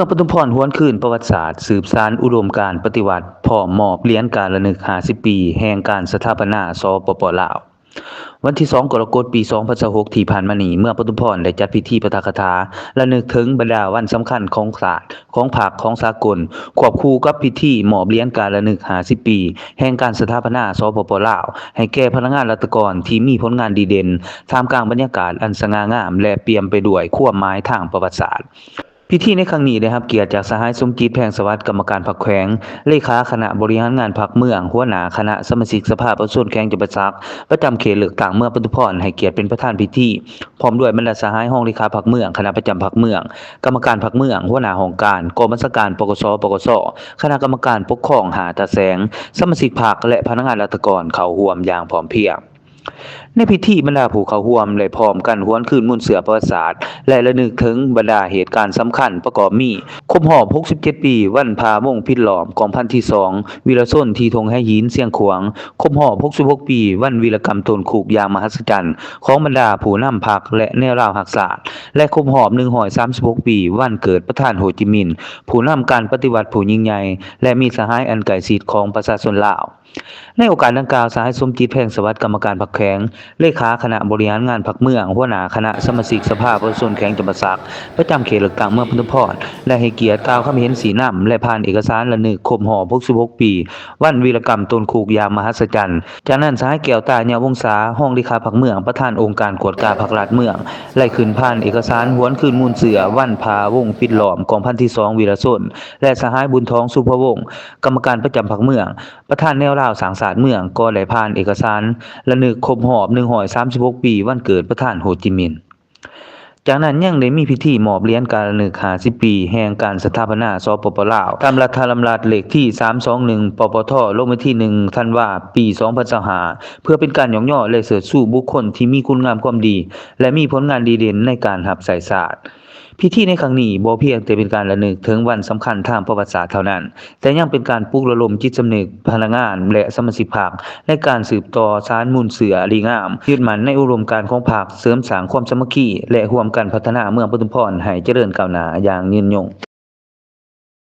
มื่อปทุมพรหวนคืนประวัติศาสตร์สืบสานอุดมการณ์ปฏิวัติพร้อมมอบเหรียญการระลึก50ปีแห่งการสถาปนาสปปลาววันที่2กรกฎาคมปี2026ที่ผ่านมานี้เมื่อปทุมพรได้จัดพิธีปาฐกถาระลึกถึงบรรดาวันสำคัญของศาสตร์ของภาคของสากลควบคู่กับพิธีมอบเหรียญการระลึก50ปีแห่งการสถาปนาสปปลาวให้แก่พนักงานราชการที่มีผลงานดีเด่นท่ามกลางบรรยากาศอันสง่างามและเปี่ยมไปด้วยความหมายทางประวัติศาสตร์ พิธีในครั้งนี้ได้รับเกียรติจากสหายสมจิตแพงสวัสดิ์กรรมการพรรคแขวงเลขาคณะบริหารงานพรรคเมืองหัวหน้าคณะสมาชิกสภาประชาชนแขวงจำปาสักประจำเขตเลือกตั้งเมืองปทุมพรให้เกียรติเป็นประธานพิธีพร้อมด้วยบรรดาสหายห้องเลขาพรรคเมืองคณะประจำพรรคเมืองกรรมการพรรคเมืองหัวหน้าห้องการกองบัญชาการปกสคณะกรรมการปกครองหาตาแสงสมาชิกพรรคและพนักงานราชการเข้าร่วมอย่างพร้อมเพรียง ในพิธีบรรดาผู้เข้าร่วมได้พร้อมกันหวนคืนมูลเสือประวัติศาสตร์และระลึกถึงบรรดาเหตุการณ์สำคัญประกอบมีครบรอบ67ปีวันพาวงศ์พิณหลอมกองพันที่2วีรชนที่ทงแห่หินเสียงขวางครบรอบ66ปีวันวีรกรรมตนคูกยางมหัศจรรย์ของบรรดาผู้นำพรรคและแนวราวหักษาและครบรอบ136ปีวันเกิดประธานโฮจิมินห์ผู้นำการปฏิวัติผู้ยิ่งใหญ่และมีสหายอันใกล้ชิดของประชาชนลาวในโอกาสดังกล่าวสหายสมจิตแพงสวัสดิ์กรรมการพรรคแขวงเลขาคณะบริหารงานพรรคเมืองหัวหน้าคณะสมาชิกสภาประชาชนแขวงจำปาสักประจำเขตเลือกตั้งเมืองปทุมพรและให้เกียรติกล่าวคำเห็นสีน้ำและผ่านเอกสารระลึกครบรอบ66ปีวันวีรกรรมตนคูกยามมหัศจรรย์จากนั้นสหายแก้วตาเยาวงศาห้องเลขาพรรคเมืองประธานองค์การกวดกาพรรคลาดเมืองไล่ขึ้นผ่านเอกสารหวนคืนมูลเสือวันพาวงศ์ปิดหลอมกองพันที่2วีรชนและสหายบุญทองสุภวงศ์กรรมการประจำพรรคเมืองประธานแนวราวสางศาสตร์เมืองก็ได้ผ่านเอกสารระลึกครบรอบ136ปีวันเกิดประธานโฮจิมินห์จากนั้นยังได้มีพิธีมอบเหรียญการระลึก50ปีแห่งการสถาปนาสปปลาวตามรัฐธรรมนูญเลขที่321ปปทลงวันที่1ธันวาคมปี2025เพื่อเป็นการยกย่อและเชิดชูบุคคลที่มีคุณงามความดีและมีผลงานดีเด่นในการรับใช้ชาติพิธีในครั้งนี้บ่เพียงแต่เป็นการระลึกถึงวันสำคัญทางประวัติศาสตร์เท่านั้นแต่ยังเป็นการปลุกระดมจิตสำนึกพนักงานและสมาชิกพรรคในการสืบต่อสานมูลเสืออรีงามยึดมั่นในอุดมการณ์ของพรรคเสริมสร้างความสามัคคีและร่วมกันพัฒนาเมืองปทุมพรให้เจริญก้าวหน้าอย่างยืนยง